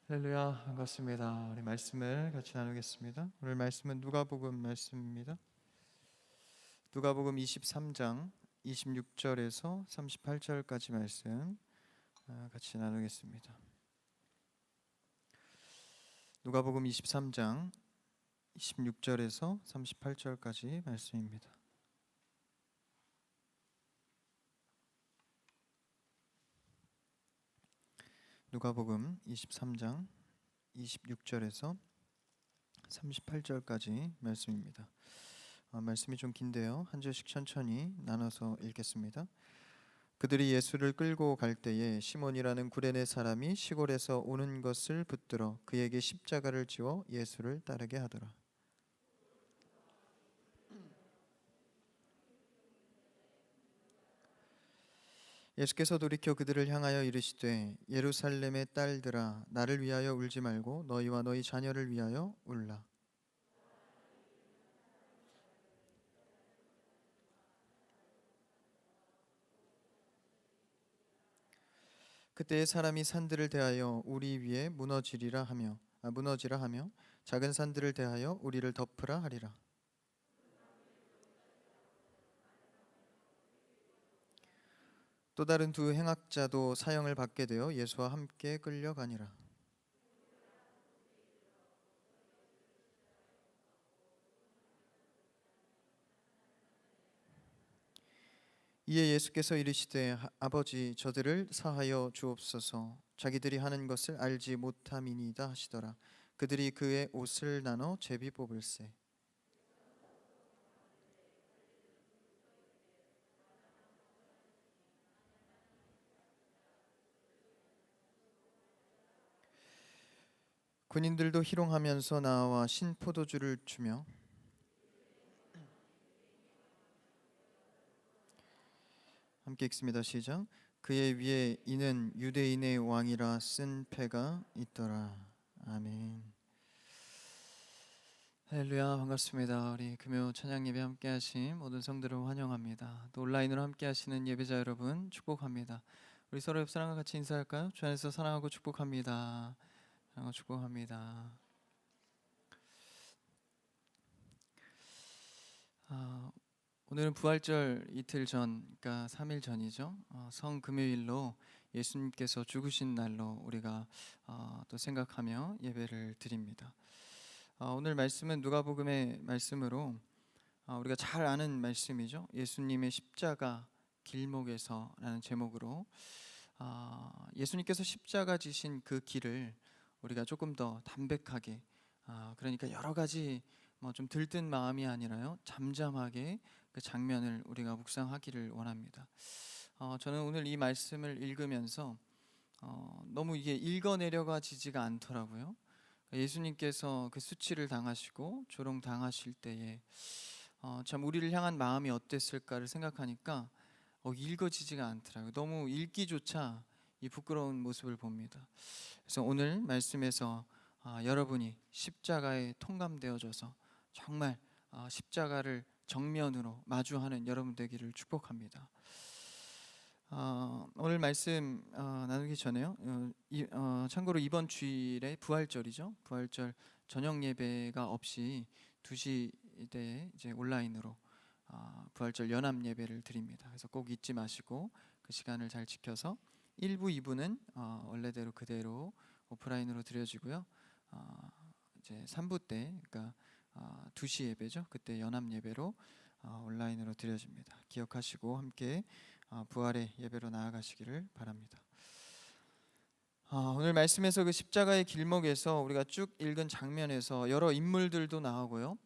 할렐루야, 반갑습니다. 우리 말씀을 같이 나누겠습니다. 오늘 말씀은 누가복음 말씀입니다. 누가복음 23장 26절에서 38절까지 말씀 같이 나누겠습니다. 누가복음 23장 26절에서 38절까지 말씀입니다. 누가복음 23장 26절에서 38절까지 말씀입니다. 말씀이 좀 긴데요. 한 절씩 천천히 나눠서 읽겠습니다. 그들이 예수를 끌고 갈 때에 시몬이라는 구레네 사람이 시골에서 오는 것을 붙들어 그에게 십자가를 지워 예수를 따르게 하더라. 예수께서 돌이켜 그들을 향하여 이르시되 예루살렘의 딸들아 나를 위하여 울지 말고 너희와 너희 자녀를 위하여 울라. 그때의 사람이 산들을 대하여 우리 위에 무너지라 하며 작은 산들을 대하여 우리를 덮으라 하리라. 또 다른 두 행악자도 사형을 받게 되어 예수와 함께 끌려가니라. 이에 예수께서 이르시되 아버지 저들을 사하여 주옵소서 자기들이 하는 것을 알지 못함이니이다 하시더라. 그들이 그의 옷을 나눠 제비 뽑을세. 군인들도 희롱하면서 나와 신포도주를 주며 함께 읽습니다. 시작. 그의 위에 이는 유대인의 왕이라 쓴 패가 있더라. 아멘. 할렐루야, 반갑습니다. 우리 금요 찬양 예배 함께 하신 모든 성들을 환영합니다. 또 온라인으로 함께 하시는 예배자 여러분 축복합니다. 우리 서로 옆 사람과 같이 인사할까요? 주 안에서 사랑하고 축복합니다. 사랑하고 축복합니다. 오늘은 부활절 이틀 전, 그러니까 3일 전이죠. 성금요일로 예수님께서 죽으신 날로 우리가 또 생각하며 예배를 드립니다. 오늘 말씀은 누가복음의 말씀으로 우리가 잘 아는 말씀이죠. 예수님의 십자가 길목에서라는 제목으로 예수님께서 십자가 지신 그 길을 우리가 조금 더 담백하게 그러니까 여러 가지 뭐 좀 들뜬 마음이 아니라요 잠잠하게 그 장면을 우리가 묵상하기를 원합니다. 저는 오늘 이 말씀을 읽으면서 너무 이게 읽어내려가지지가 않더라고요. 예수님께서 그 수치를 당하시고 조롱 당하실 때에 참 우리를 향한 마음이 어땠을까를 생각하니까 읽어지지가 않더라고요. 너무 읽기조차 이 부끄러운 모습을 봅니다. 그래서 오늘 말씀에서 여러분이 십자가에 통감되어져서 정말 십자가를 정면으로 마주하는 여러분 되기를 축복합니다. 오늘 말씀 나누기 전에요. 참고로 이번 주일에 부활절이죠. 부활절 저녁 예배가 없이 2시에 이제 온라인으로 부활절 연합 예배를 드립니다. 그래서 꼭 잊지 마시고 그 시간을 잘 지켜서 1부, 2부는 원래대로 그대로 오프라인으로 드려지고요. 이제 3부 때, 그러니까 2시 예배죠. 그때 연합 예배로 온라인으로 드려집니다. 기억하시고 함께 부활의 예배로 나아가시기를 바랍니다. 오늘 말씀에서 그 십자가의 길목에서 우리가 쭉 읽은 장면에서 여러 인물들도 나오고요.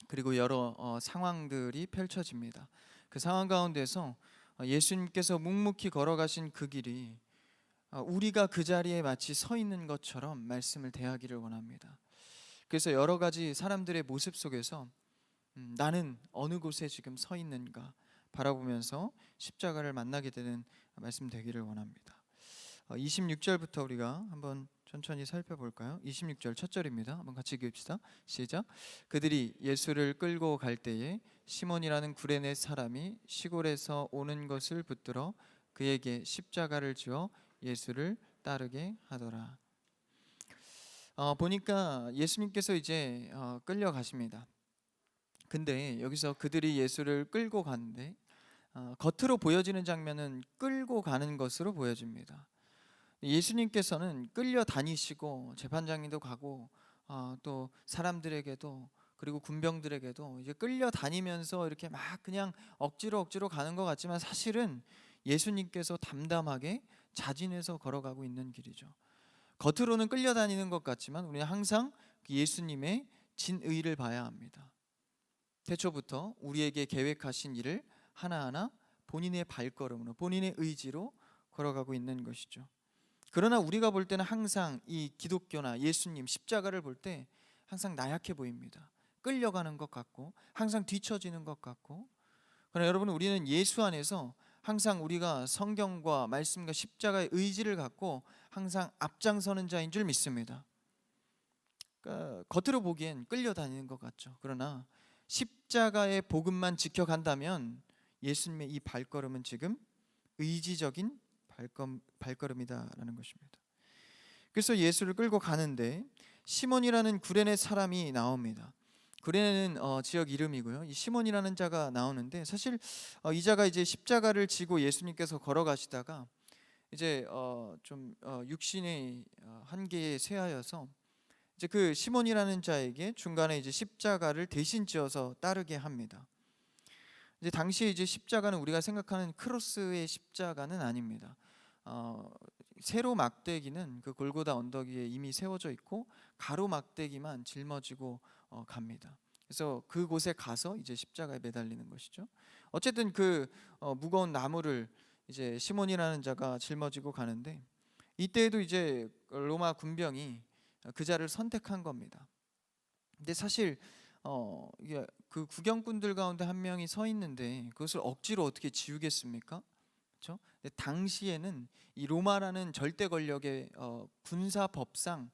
그리고 여러 상황들이 펼쳐집니다. 그 상황 가운데서 예수님께서 묵묵히 걸어가신 그 길이 우리가 그 자리에 마치 서 있는 것처럼 말씀을 대하기를 원합니다. 그래서 여러 가지 사람들의 모습 속에서 나는 어느 곳에 지금 서 있는가 바라보면서 십자가를 만나게 되는 말씀 되기를 원합니다. 26절부터 우리가 한번 천천히 살펴볼까요? 26절 첫 절입니다. 한번 같이 읽읍시다. 시작. 그들이 예수를 끌고 갈 때에 시몬이라는 구레네 사람이 시골에서 오는 것을 붙들어 그에게 십자가를 지어 예수를 따르게 하더라. 보니까 예수님께서 이제 끌려가십니다. 근데 여기서 그들이 예수를 끌고 가는데 겉으로 보여지는 장면은 끌고 가는 것으로 보여집니다. 예수님께서는 끌려 다니시고 재판장님도 가고 또 사람들에게도 그리고 군병들에게도 이제 끌려 다니면서 이렇게 막 그냥 억지로 가는 것 같지만 사실은 예수님께서 담담하게 자진해서 걸어가고 있는 길이죠. 겉으로는 끌려다니는 것 같지만 우리는 항상 예수님의 진의를 봐야 합니다. 태초부터 우리에게 계획하신 일을 하나하나 본인의 발걸음으로 본인의 의지로 걸어가고 있는 것이죠. 그러나 우리가 볼 때는 항상 이 기독교나 예수님 십자가를 볼 때 항상 나약해 보입니다. 끌려가는 것 같고 항상 뒤처지는 것 같고. 그러나 여러분, 우리는 예수 안에서 항상 우리가 성경과 말씀과 십자가의 의지를 갖고 항상 앞장서는 자인 줄 믿습니다. 그러니까 겉으로 보기엔 끌려다니는 것 같죠. 그러나 십자가의 복음만 지켜간다면 예수님의 이 발걸음은 지금 의지적인 발걸음이다라는 것입니다. 그래서 예수를 끌고 가는데 시몬이라는 구레네 사람이 나옵니다. 구레네는 지역 이름이고요. 이 시몬이라는 자가 나오는데 사실 이 자가 이제 십자가를 지고 예수님께서 걸어가시다가 이제 좀 육신의 한계에 쇠하여서 이제 그 시몬이라는 자에게 중간에 이제 십자가를 대신 지어서 따르게 합니다. 이제 당시에 이제 십자가는 우리가 생각하는 크로스의 십자가는 아닙니다. 세로 막대기는 그 골고다 언덕 위에 이미 세워져 있고 가로 막대기만 짊어지고 갑니다. 그래서 그곳에 가서 이제 십자가에 매달리는 것이죠. 어쨌든 그 무거운 나무를 이제 시몬이라는 자가 짊어지고 가는데 이때에도 이제 로마 군병이 그 자를 선택한 겁니다. 근데 사실 이게 그 구경꾼들 가운데 한 명이 서 있는데 그것을 억지로 어떻게 지우겠습니까? 그렇죠? 근데 당시에는 이 로마라는 절대 권력의 군사 법상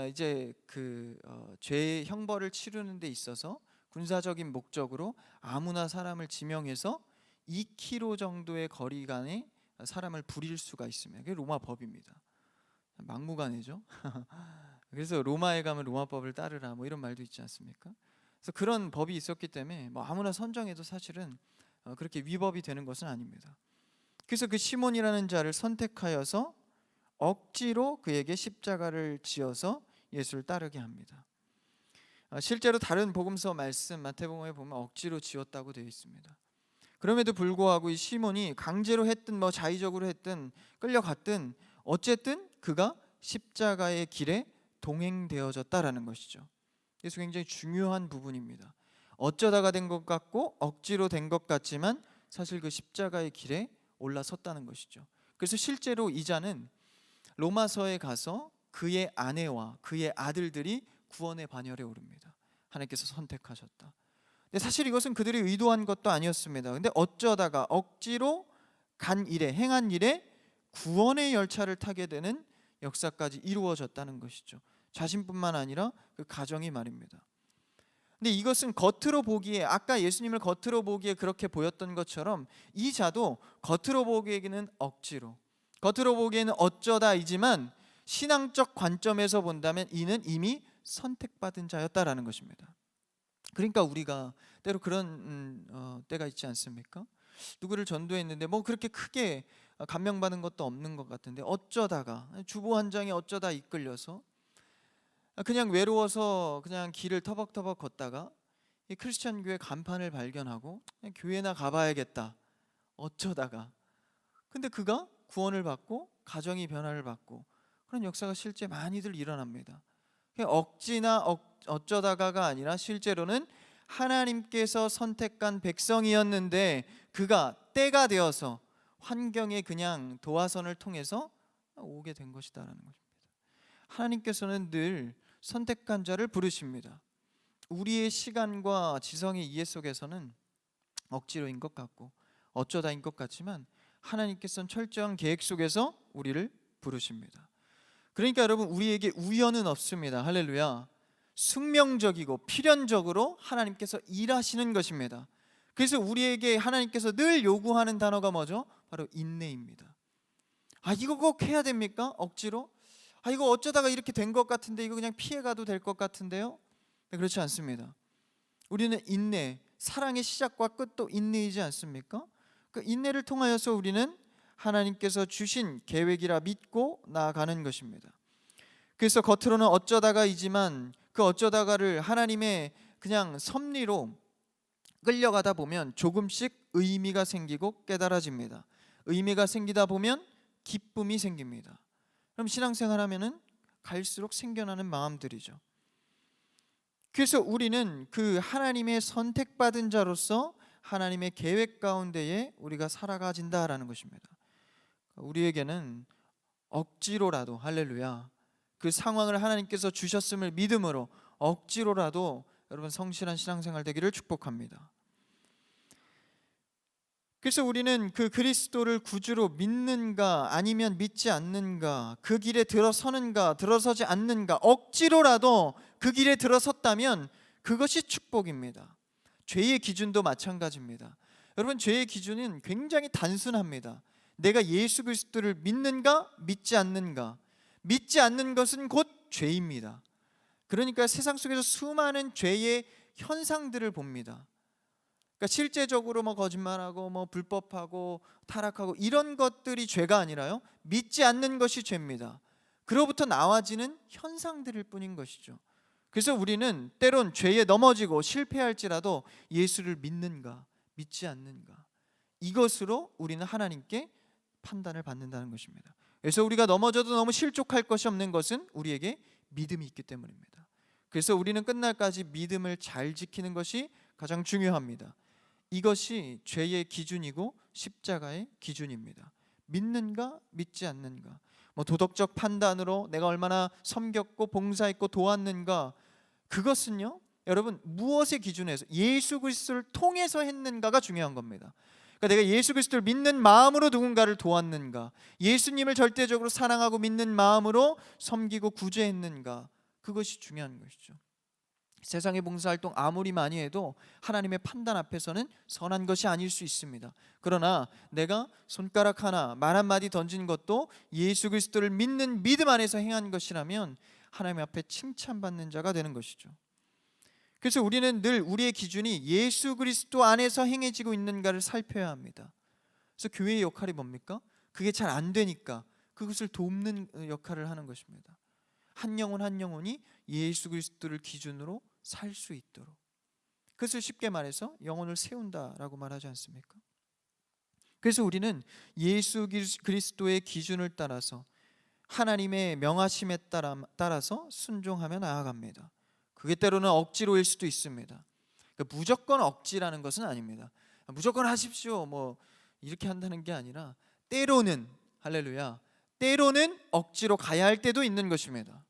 이제 그 죄의 형벌을 치르는 데 있어서 군사적인 목적으로 아무나 사람을 지명해서 2km 정도의 거리간에 사람을 부릴 수가 있습니다. 그게 로마 법입니다. 막무가내죠. 그래서 로마에 가면 로마법을 따르라 뭐 이런 말도 있지 않습니까? 그래서 그런 법이 있었기 때문에 뭐 아무나 선정해도 사실은 그렇게 위법이 되는 것은 아닙니다. 그래서 그 시몬이라는 자를 선택하여서 억지로 그에게 십자가를 지어서 예수를 따르게 합니다. 실제로 다른 복음서 말씀 마태복음에 보면 억지로 지었다고 되어 있습니다. 그럼에도 불구하고 이 시몬이 강제로 했든 뭐 자의적으로 했든 끌려갔든 어쨌든 그가 십자가의 길에 동행되어졌다라는 것이죠. 그래서 굉장히 중요한 부분입니다. 어쩌다가 된 것 같고 억지로 된 것 같지만 사실 그 십자가의 길에 올라섰다는 것이죠. 그래서 실제로 이 자는 로마서에 가서 그의 아내와 그의 아들들이 구원의 반열에 오릅니다. 하나님께서 선택하셨다. 근데 사실 이것은 그들이 의도한 것도 아니었습니다. 근데 어쩌다가 억지로 간 일에 행한 일에 구원의 열차를 타게 되는 역사까지 이루어졌다는 것이죠. 자신뿐만 아니라 그 가정이 말입니다. 근데 이것은 겉으로 보기에 아까 예수님을 겉으로 보기에 그렇게 보였던 것처럼 이 자도 겉으로 보기에는 억지로, 겉으로 보기에는 어쩌다이지만 신앙적 관점에서 본다면 이는 이미 선택받은 자였다라는 것입니다. 그러니까 우리가 때로 그런 때가 있지 않습니까? 누구를 전도했는데 뭐 그렇게 크게 감명받은 것도 없는 것 같은데 어쩌다가 주보 한 장에 어쩌다 이끌려서 그냥 외로워서 그냥 길을 터벅터벅 걷다가 이 크리스천 교회 간판을 발견하고 그냥 교회나 가봐야겠다 어쩌다가 근데 그가 구원을 받고 가정이 변화를 받고 그런 역사가 실제 많이들 일어납니다. 억지나 어쩌다가가 아니라 실제로는 하나님께서 선택한 백성이었는데 그가 때가 되어서 환경의 그냥 도화선을 통해서 오게 된 것이다라는 것입니다. 하나님께서는 늘 선택한 자를 부르십니다. 우리의 시간과 지성의 이해 속에서는 억지로인 것 같고 어쩌다인 것 같지만 하나님께서는 철저한 계획 속에서 우리를 부르십니다. 그러니까 여러분 우리에게 우연은 없습니다. 할렐루야. 숙명적이고 필연적으로 하나님께서 일하시는 것입니다. 그래서 우리에게 하나님께서 늘 요구하는 단어가 뭐죠? 바로 인내입니다. 이거 꼭 해야 됩니까? 억지로? 이거 어쩌다가 이렇게 된 것 같은데 이거 그냥 피해가도 될 것 같은데요? 네, 그렇지 않습니다. 우리는 인내, 사랑의 시작과 끝도 인내이지 않습니까? 그 인내를 통하여서 우리는 하나님께서 주신 계획이라 믿고 나아가는 것입니다. 그래서 겉으로는 어쩌다가이지만 그 어쩌다가를 하나님의 그냥 섭리로 끌려가다 보면 조금씩 의미가 생기고 깨달아집니다. 의미가 생기다 보면 기쁨이 생깁니다. 그럼 신앙생활하면은 갈수록 생겨나는 마음들이죠. 그래서 우리는 그 하나님의 선택받은 자로서 하나님의 계획 가운데에 우리가 살아가진다라는 것입니다. 우리에게는 억지로라도, 할렐루야, 그 상황을 하나님께서 주셨음을 믿음으로 억지로라도 여러분 성실한 신앙생활 되기를 축복합니다. 그래서 우리는 그 그리스도를 구주로 믿는가 아니면 믿지 않는가, 그 길에 들어서는가 들어서지 않는가, 억지로라도 그 길에 들어섰다면 그것이 축복입니다. 죄의 기준도 마찬가지입니다. 여러분, 죄의 기준은 굉장히 단순합니다. 내가 예수 그리스도를 믿는가 믿지 않는가. 믿지 않는 것은 곧 죄입니다. 그러니까 세상 속에서 수많은 죄의 현상들을 봅니다. 그러니까 실제적으로 거짓말하고 불법하고 타락하고 이런 것들이 죄가 아니라요, 믿지 않는 것이 죄입니다. 그로부터 나와지는 현상들일 뿐인 것이죠. 그래서 우리는 때론 죄에 넘어지고 실패할지라도 예수를 믿는가 믿지 않는가, 이것으로 우리는 하나님께 판단을 받는다는 것입니다. 그래서 우리가 넘어져도 너무 실족할 것이 없는 것은 우리에게 믿음이 있기 때문입니다. 그래서 우리는 끝날까지 믿음을 잘 지키는 것이 가장 중요합니다. 이것이 죄의 기준이고 십자가의 기준입니다. 믿는가 믿지 않는가, 도덕적 판단으로 내가 얼마나 섬겼고 봉사했고 도왔는가, 그것은요 여러분 무엇의 기준에서, 예수 그리스도를 통해서 했는가가 중요한 겁니다. 그러니까 내가 예수 그리스도를 믿는 마음으로 누군가를 도왔는가, 예수님을 절대적으로 사랑하고 믿는 마음으로 섬기고 구제했는가, 그것이 중요한 것이죠. 세상의 봉사활동 아무리 많이 해도 하나님의 판단 앞에서는 선한 것이 아닐 수 있습니다. 그러나 내가 손가락 하나, 말 한마디 던진 것도 예수 그리스도를 믿는 믿음 안에서 행한 것이라면 하나님 앞에 칭찬받는 자가 되는 것이죠. 그래서 우리는 늘 우리의 기준이 예수 그리스도 안에서 행해지고 있는가를 살펴야 합니다. 그래서 교회의 역할이 뭡니까? 그게 잘 안 되니까 그것을 돕는 역할을 하는 것입니다. 한 영혼 한 영혼이 예수 그리스도를 기준으로 살 수 있도록, 그것을 쉽게 말해서 영혼을 세운다라고 말하지 않습니까? 그래서 우리는 예수 그리스도의 기준을 따라서 하나님의 명하심에 따라서 순종하며 나아갑니다. 그게 때로는 억지로일 수도 있습니다. 그러니까 무조건 억지라는 것은 아닙니다. 무조건 하십시오 이렇게 한다는 게 아니라 때로는, 할렐루야, 때로는 억지로 가야 할 때도 있는 것입니다.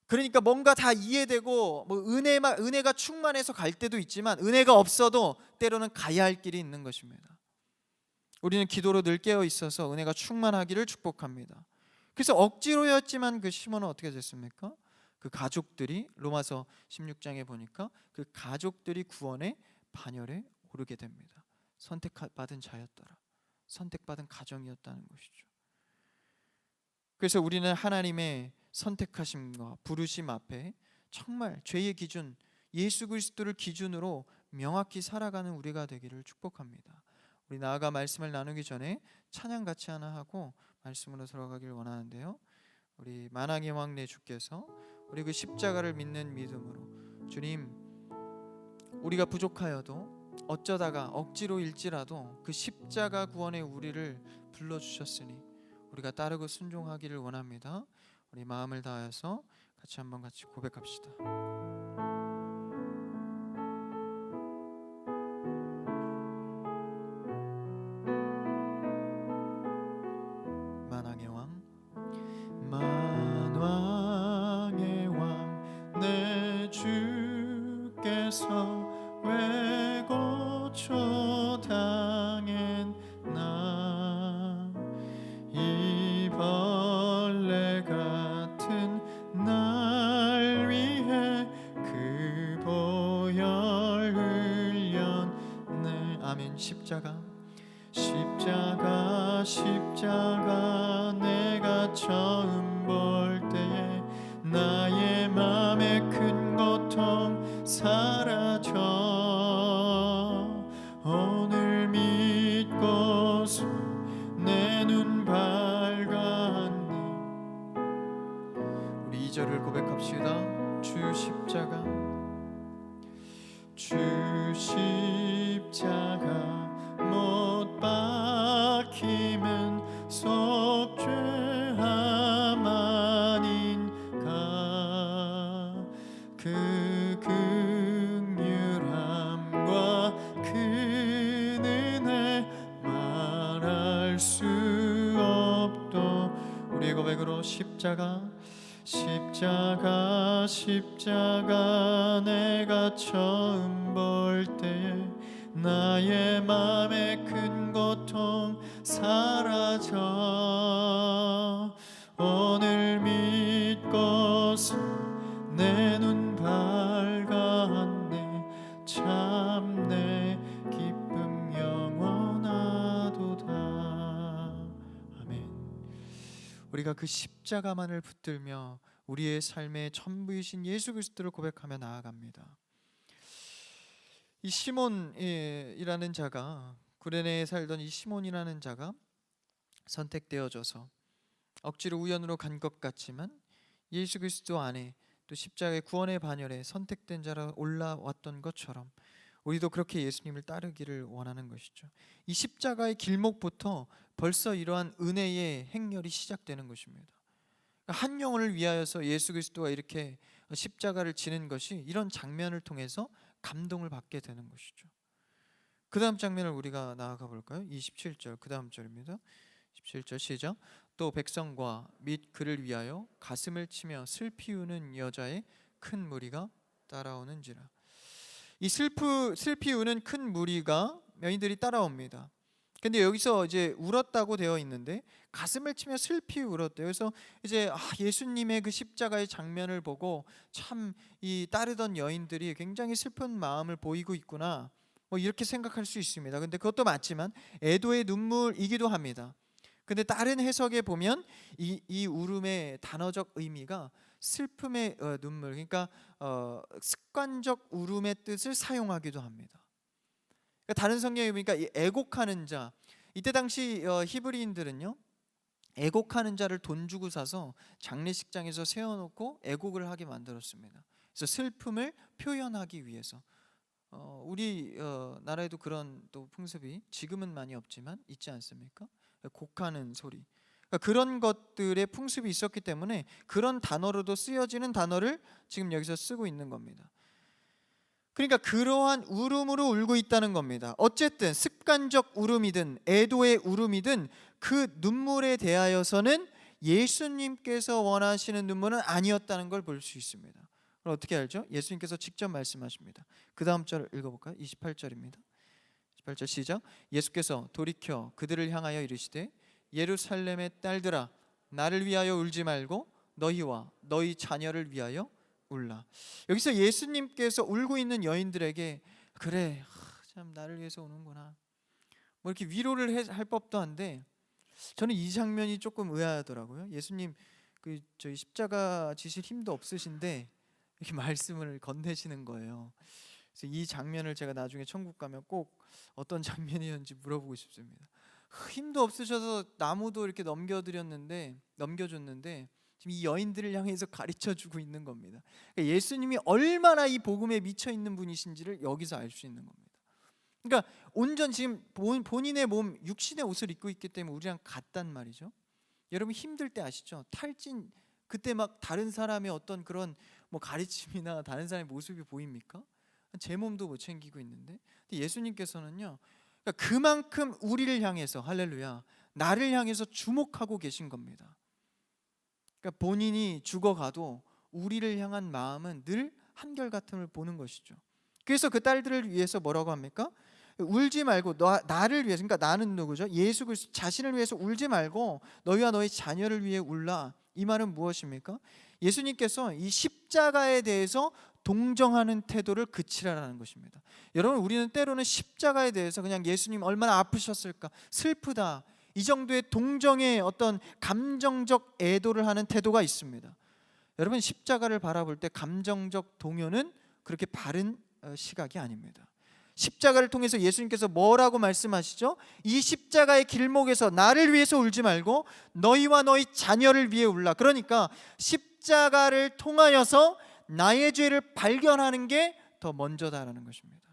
그러니까 뭔가 다 이해되고 은혜가 충만해서 갈 때도 있지만 은혜가 없어도 때로는 가야 할 길이 있는 것입니다. 우리는 기도로 늘 깨어 있어서 은혜가 충만하기를 축복합니다. 그래서 억지로였지만 그 시몬은 어떻게 됐습니까? 그 가족들이, 로마서 16장에 보니까 그 가족들이 구원의 반열에 오르게 됩니다. 선택받은 자였더라, 선택받은 가정이었다는 것이죠. 그래서 우리는 하나님의 선택하심과 부르심 앞에 정말 죄의 기준, 예수 그리스도를 기준으로 명확히 살아가는 우리가 되기를 축복합니다. 우리 나아가 말씀을 나누기 전에 찬양 같이 하나 하고 말씀으로 들어가길 원하는데요, 우리 만왕의 왕 내 주께서 우리 그 십자가를 믿는 믿음으로, 주님, 우리가 부족하여도 어쩌다가 억지로일지라도 그 십자가 구원의 우리를 불러주셨으니 우리가 따르고 순종하기를 원합니다. 우리 마음을 다하여서 같이 고백합시다. 만왕의 왕, 만왕의 왕 내 주께서 왜 고쳐 당했나, 이 벌레 같은 날 위해 그 보혈 흘렸네. 아멘. 십자가 내가 져 처음 볼 때에 나의 맘에 큰 고통 사라져 오늘 믿고서 내 눈 밝았네. 우리 2절을 고백합시다. 주 십자가 주 십자가 못 박히면 속죄함 아닌가. 그 긍휼함과 그 은혜 말할 수 없도 우리의 고백으로 십자가 내가 처음 볼 때에 나의 맘에 큰 고통 사라져 오늘 믿고서 내 눈 밝았네. 참 내 기쁨 영원하도다. 아멘. 우리가 그 십자가만을 붙들며 우리의 삶의 전부이신 예수 그리스도를 고백하며 나아갑니다. 이 시몬이라는 자가, 구레네에 살던 이 시몬이라는 자가 선택되어져서 억지로 우연으로 간 것 같지만 예수 그리스도 안에 또 십자가의 구원의 반열에 선택된 자로 올라왔던 것처럼 우리도 그렇게 예수님을 따르기를 원하는 것이죠. 이 십자가의 길목부터 벌써 이러한 은혜의 행렬이 시작되는 것입니다. 한 영혼을 위하여서 예수 그리스도가 이렇게 십자가를 지는 것이 이런 장면을 통해서 감동을 받게 되는 것이죠. 그 다음 장면을 우리가 나아가 볼까요? 27절 그 다음 절입니다. 17절 시작. 또 백성과 및 그를 위하여 가슴을 치며 슬피 우는 여자의 큰 무리가 따라오는지라. 이 슬피 우는 큰 무리가 여인들이 따라옵니다. 근데 여기서 이제 울었다고 되어 있는데 가슴을 치며 슬피 울었대요. 그래서 이제 예수님의 그 십자가의 장면을 보고 참 이 따르던 여인들이 굉장히 슬픈 마음을 보이고 있구나, 뭐 이렇게 생각할 수 있습니다. 근데 그것도 맞지만 애도의 눈물이기도 합니다. 근데 다른 해석에 보면 이 울음의 단어적 의미가 슬픔의 눈물, 그러니까 습관적 울음의 뜻을 사용하기도 합니다. 다른 성경에 보니까 이 애곡하는 자, 이때 당시 히브리인들은요 애곡하는 자를 돈 주고 사서 장례식장에서 세워놓고 애곡을 하게 만들었습니다. 그래서 슬픔을 표현하기 위해서 우리 나라에도 그런 또 풍습이 지금은 많이 없지만 있지 않습니까? 곡하는 소리, 그러니까 그런 것들의 풍습이 있었기 때문에 그런 단어로도 쓰여지는 단어를 지금 여기서 쓰고 있는 겁니다. 그러니까 그러한 울음으로 울고 있다는 겁니다. 어쨌든 습관적 울음이든 애도의 울음이든 그 눈물에 대하여서는 예수님께서 원하시는 눈물은 아니었다는 걸 볼 수 있습니다. 그럼 어떻게 알죠? 예수님께서 직접 말씀하십니다. 그 다음 절 읽어볼까요? 28절입니다. 28절 시작. 예수께서 돌이켜 그들을 향하여 이르시되 예루살렘의 딸들아 나를 위하여 울지 말고 너희와 너희 자녀를 위하여 울라. 여기서 예수님께서 울고 있는 여인들에게 그래 참 나를 위해서 우는구나, 뭐 이렇게 위로를 할 법도 한데 저는 이 장면이 조금 의아하더라고요. 예수님 그 저희 십자가 지실 힘도 없으신데 이렇게 말씀을 건네시는 거예요. 그래서 이 장면을 제가 나중에 천국 가면 꼭 어떤 장면이었는지 물어보고 싶습니다. 힘도 없으셔서 나무도 이렇게 넘겨줬는데 지금 이 여인들을 향해서 가르쳐주고 있는 겁니다. 그러니까 예수님이 얼마나 이 복음에 미쳐 있는 분이신지를 여기서 알 수 있는 겁니다. 그러니까 온전 지금 본인의 몸 육신의 옷을 입고 있기 때문에 우리랑 같단 말이죠. 여러분 힘들 때 아시죠? 탈진 그때 막 다른 사람의 어떤 그런 뭐 가르침이나 다른 사람의 모습이 보입니까? 제 몸도 못 챙기고 있는데 예수님께서는요 그러니까 그만큼 우리를 향해서 할렐루야 나를 향해서 주목하고 계신 겁니다. 그러니까 본인이 죽어가도 우리를 향한 마음은 늘 한결같음을 보는 것이죠. 그래서 그 딸들을 위해서 뭐라고 합니까? 울지 말고 나를 위해서, 그러니까 나는 누구죠? 예수 그리스도 자신을 위해서 울지 말고 너희와 너희 자녀를 위해 울라. 이 말은 무엇입니까? 예수님께서 이 십자가에 대해서 동정하는 태도를 그치라라는 것입니다. 여러분 우리는 때로는 십자가에 대해서 그냥 예수님 얼마나 아프셨을까, 슬프다 이 정도의 동정의 어떤 감정적 애도를 하는 태도가 있습니다. 여러분, 십자가를 바라볼 때 감정적 동요는 그렇게 바른 시각이 아닙니다. 십자가를 통해서 예수님께서 뭐라고 말씀하시죠? 이 십자가의 길목에서 나를 위해서 울지 말고 너희와 너희 자녀를 위해 울라. 그러니까 십자가를 통하여서 나의 죄를 발견하는 게 더 먼저다라는 것입니다.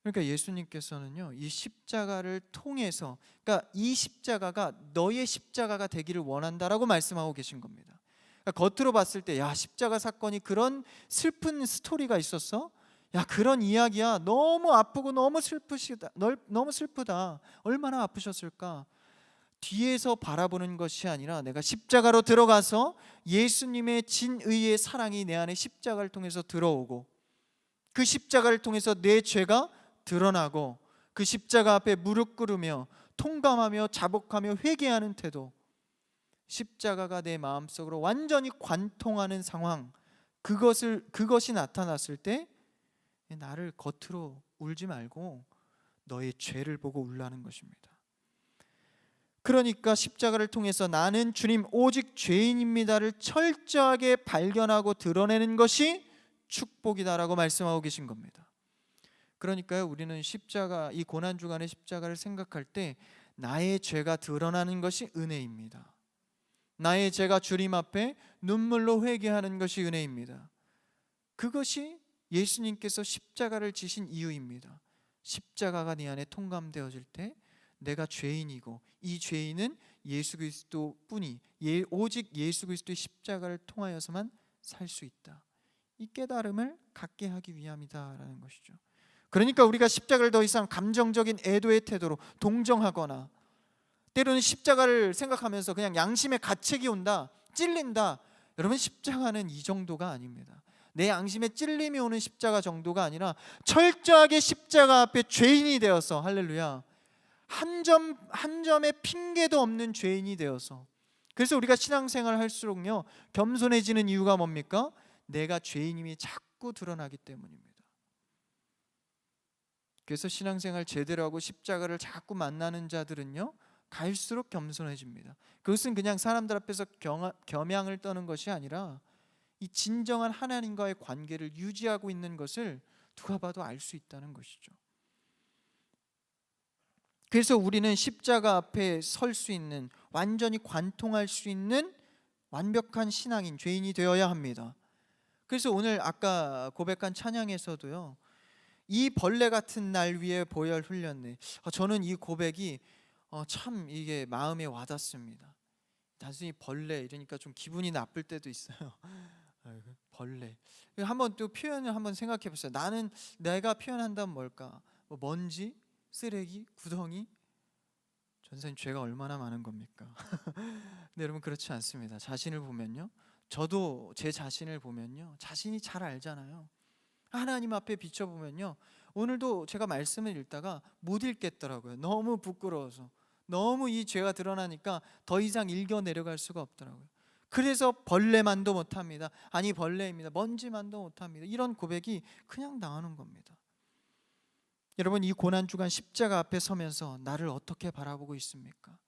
그러니까 예수님께서는요, 이 십자가를 통해서, 그러니까 이 십자가가 너의 십자가가 되기를 원한다라고 말씀하고 계신 겁니다. 그러니까 겉으로 봤을 때, 야, 십자가 사건이 그런 슬픈 스토리가 있었어? 야, 그런 이야기야. 너무 아프고 너무 슬프다. 얼마나 아프셨을까? 뒤에서 바라보는 것이 아니라 내가 십자가로 들어가서 예수님의 진의의 사랑이 내 안에 십자가를 통해서 들어오고, 그 십자가를 통해서 내 죄가 드러나고, 그 십자가 앞에 무릎 꿇으며 통감하며 자복하며 회개하는 태도, 십자가가 내 마음속으로 완전히 관통하는 상황, 그것이 나타났을 때 나를 겉으로 울지 말고 너의 죄를 보고 울라는 것입니다. 그러니까 십자가를 통해서 나는 주님 오직 죄인입니다를 철저하게 발견하고 드러내는 것이 축복이다라고 말씀하고 계신 겁니다. 그러니까요, 우리는 십자가, 이 고난 주간의 십자가를 생각할 때 나의 죄가 드러나는 것이 은혜입니다. 나의 죄가 주님 앞에 눈물로 회개하는 것이 은혜입니다. 그것이 예수님께서 십자가를 지신 이유입니다. 십자가가 네 안에 통감되어질 때 내가 죄인이고, 이 죄인은 예수 그리스도뿐이, 오직 예수 그리스도의 십자가를 통하여서만 살 수 있다. 이 깨달음을 갖게 하기 위함이다라는 것이죠. 그러니까 우리가 십자가를 더 이상 감정적인 애도의 태도로 동정하거나, 때로는 십자가를 생각하면서 그냥 양심의 가책이 온다, 찔린다. 여러분, 십자가는 이 정도가 아닙니다. 내 양심에 찔림이 오는 십자가 정도가 아니라 철저하게 십자가 앞에 죄인이 되어서, 할렐루야, 한 점의 핑계도 없는 죄인이 되어서. 그래서 우리가 신앙생활을 할수록요, 겸손해지는 이유가 뭡니까? 내가 죄인임이 자꾸 드러나기 때문입니다. 그래서 신앙생활 제대로 하고 십자가를 자꾸 만나는 자들은요, 갈수록 겸손해집니다. 그것은 그냥 사람들 앞에서 겸양을 떠는 것이 아니라 이 진정한 하나님과의 관계를 유지하고 있는 것을 누가 봐도 알 수 있다는 것이죠. 그래서 우리는 십자가 앞에 설 수 있는, 완전히 관통할 수 있는 완벽한 신앙인, 죄인이 되어야 합니다. 그래서 오늘 아까 고백한 찬양에서도요, 이 벌레 같은 날 위에 보혈 흘렸네. 저는 이 고백이 참 이게 마음에 와닿습니다. 단순히 벌레 이러니까 좀 기분이 나쁠 때도 있어요. 벌레. 한번 또 표현을 한번 생각해 보세요. 내가 표현한다면 뭘까? 뭐 먼지, 쓰레기, 구덩이. 전사님, 죄가 얼마나 많은 겁니까? 근데 여러분, 그렇지 않습니다. 자신을 보면요, 저도 제 자신을 보면요, 자신이 잘 알잖아요. 하나님 앞에 비춰보면요, 오늘도 제가 말씀을 읽다가 못 읽겠더라고요. 너무 부끄러워서. 너무 이 죄가 드러나니까 더 이상 읽어 내려갈 수가 없더라고요. 그래서 벌레만도 못합니다. 아니, 벌레입니다. 먼지만도 못합니다. 이런 고백이 그냥 나오는 겁니다. 여러분, 이 고난주간 십자가 앞에 서면서 나를 어떻게 바라보고 있습니까?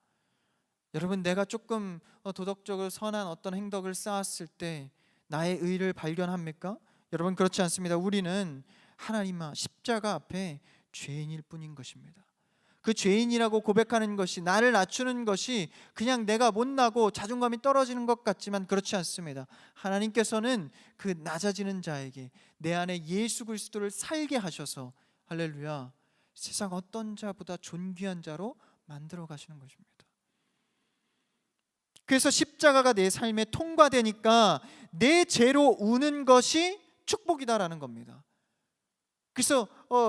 여러분, 내가 조금 도덕적으로 선한 어떤 행덕을 쌓았을 때 나의 의를 발견합니까? 여러분, 그렇지 않습니다. 우리는 하나님 십자가 앞에 죄인일 뿐인 것입니다. 그 죄인이라고 고백하는 것이, 나를 낮추는 것이 그냥 내가 못나고 자존감이 떨어지는 것 같지만 그렇지 않습니다. 하나님께서는 그 낮아지는 자에게 내 안에 예수 그리스도를 살게 하셔서, 할렐루야, 세상 어떤 자보다 존귀한 자로 만들어 가시는 것입니다. 그래서 십자가가 내 삶에 통과되니까 내 죄로 우는 것이 축복이다라는 겁니다. 그래서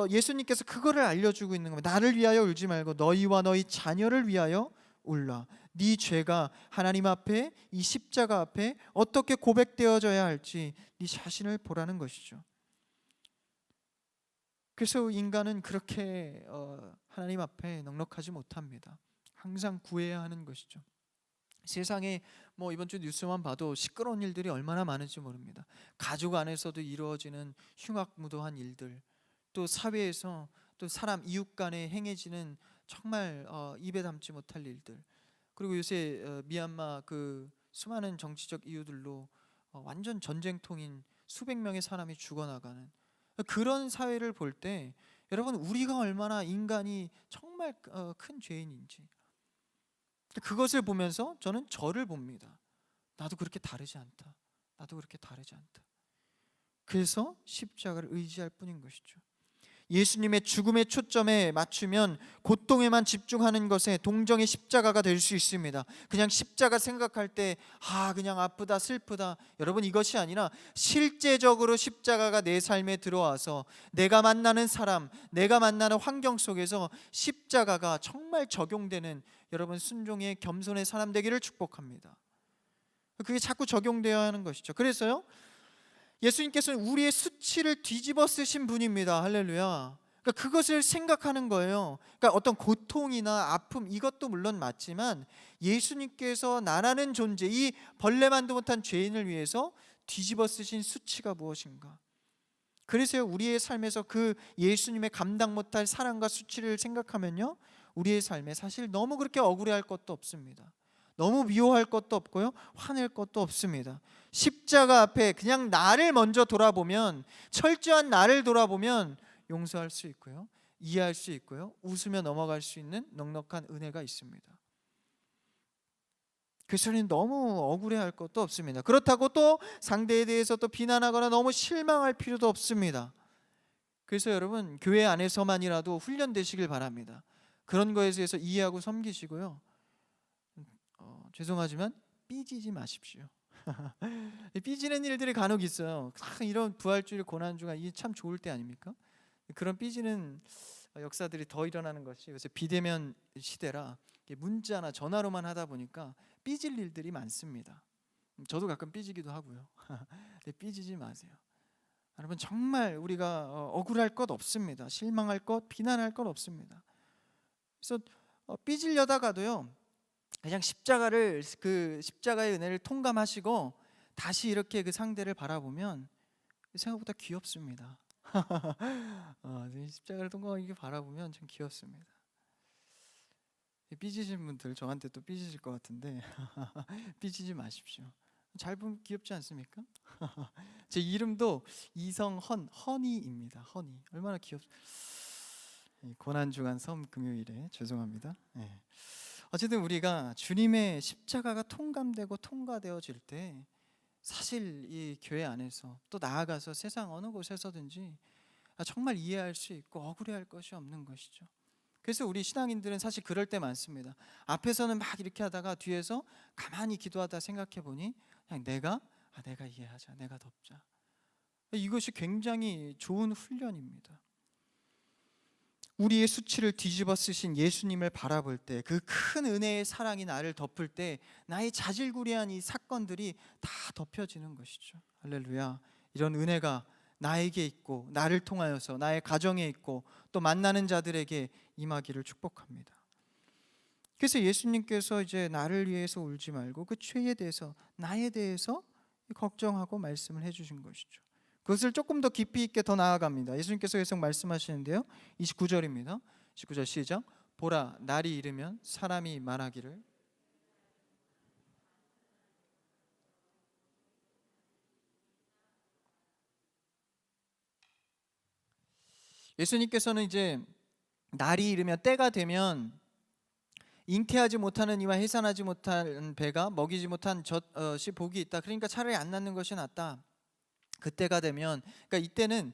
예수님께서 그거를 알려주고 있는 겁니다. 나를 위하여 울지 말고 너희와 너희 자녀를 위하여 울라. 네 죄가 하나님 앞에, 이 십자가 앞에 어떻게 고백되어져야 할지 네 자신을 보라는 것이죠. 그래서 인간은 그렇게 하나님 앞에 넉넉하지 못합니다. 항상 구해야 하는 것이죠. 세상에 이번 주 뉴스만 봐도 시끄러운 일들이 얼마나 많은지 모릅니다. 가족 안에서도 이루어지는 흉악무도한 일들, 또 사회에서 또 사람 이웃 간에 행해지는 정말 입에 담지 못할 일들, 그리고 요새 미얀마 그 수많은 정치적 이유들로 완전 전쟁통인 수백 명의 사람이 죽어나가는 그런 사회를 볼 때 여러분, 우리가 얼마나 인간이 정말 큰 죄인인지 그것을 보면서 저는 저를 봅니다. 나도 그렇게 다르지 않다. 나도 그렇게 다르지 않다. 그래서 십자가를 의지할 뿐인 것이죠. 예수님의 죽음의 초점에 맞추면 고통에만 집중하는 것에 동정의 십자가가 될 수 있습니다. 그냥 십자가 생각할 때 그냥 아프다 슬프다, 여러분 이것이 아니라 실제적으로 십자가가 내 삶에 들어와서 내가 만나는 사람, 내가 만나는 환경 속에서 십자가가 정말 적용되는 여러분 순종의 겸손의 사람 되기를 축복합니다. 그게 자꾸 적용되어야 하는 것이죠. 그래서요, 예수님께서는 우리의 수치를 뒤집어 쓰신 분입니다. 할렐루야. 그러니까 그것을 생각하는 거예요. 그러니까 어떤 고통이나 아픔, 이것도 물론 맞지만 예수님께서 나라는 존재, 이 벌레만도 못한 죄인을 위해서 뒤집어 쓰신 수치가 무엇인가. 그래서 우리의 삶에서 그 예수님의 감당 못할 사랑과 수치를 생각하면요, 우리의 삶에 사실 너무 그렇게 억울해할 것도 없습니다. 너무 미워할 것도 없고요, 화낼 것도 없습니다. 십자가 앞에 그냥 나를 먼저 돌아보면, 철저한 나를 돌아보면 용서할 수 있고요, 이해할 수 있고요, 웃으며 넘어갈 수 있는 넉넉한 은혜가 있습니다. 그래서 너무 억울해할 것도 없습니다. 그렇다고 또 상대에 대해서 또 비난하거나 너무 실망할 필요도 없습니다. 그래서 여러분, 교회 안에서만이라도 훈련되시길 바랍니다. 그런 거에 대해서 이해하고 섬기시고요, 죄송하지만 삐지지 마십시오. 삐지는 일들이 간혹 있어요. 이런 부활주일 고난주가 이게 참 좋을 때 아닙니까? 그런 삐지는 역사들이 더 일어나는 것이 요새 비대면 시대라 문자나 전화로만 하다 보니까 삐질 일들이 많습니다. 저도 가끔 삐지기도 하고요. 삐지지 마세요. 여러분, 정말 우리가 억울할 것 없습니다. 실망할 것, 비난할 것 없습니다. 그래서 삐지려다가도요, 그냥 그 십자가의 은혜를 통감하시고 다시 이렇게 그 상대를 바라보면 생각보다 귀엽습니다. 십자가를 통감하게 바라보면 참 귀엽습니다. 삐지신 분들 저한테 또 삐지실 것 같은데 삐지지 마십시오. 잘 보면 귀엽지 않습니까? 제 이름도 이성헌, 허니입니다. 허니. 얼마나 고난주간 섬 금요일에 죄송합니다. 네. 어쨌든 우리가 주님의 십자가가 통감되고 통과되어질 때 사실 이 교회 안에서 또 나아가서 세상 어느 곳에서든지 정말 이해할 수 있고 억울해할 것이 없는 것이죠. 그래서 우리 신앙인들은 사실 그럴 때 많습니다. 앞에서는 막 이렇게 하다가 뒤에서 가만히 기도하다 생각해 보니 그냥 내가 이해하자, 내가 덮자. 이것이 굉장히 좋은 훈련입니다. 우리의 수치를 뒤집어 쓰신 예수님을 바라볼 때, 그 큰 은혜의 사랑이 나를 덮을 때 나의 자질구레한 이 사건들이 다 덮여지는 것이죠. 할렐루야. 이런 은혜가 나에게 있고 나를 통하여서 나의 가정에 있고 또 만나는 자들에게 임하기를 축복합니다. 그래서 예수님께서 이제 나를 위해서 울지 말고 그 죄에 대해서, 나에 대해서 걱정하고 말씀을 해주신 것이죠. 그것을 조금 더 깊이 있게 더 나아갑니다. 예수님께서 계속 말씀하시는데요, 29절입니다. 19절 시작. 보라, 날이 이르면 사람이 말하기를 예수님께서는 이제 날이 이르면, 때가 되면 잉태하지 못하는 이와 해산하지 못한 배가 먹이지 못한 젖이 복이 있다. 그러니까 차라리 안 낳는 것이 낫다. 그때가 되면, 그러니까 이때는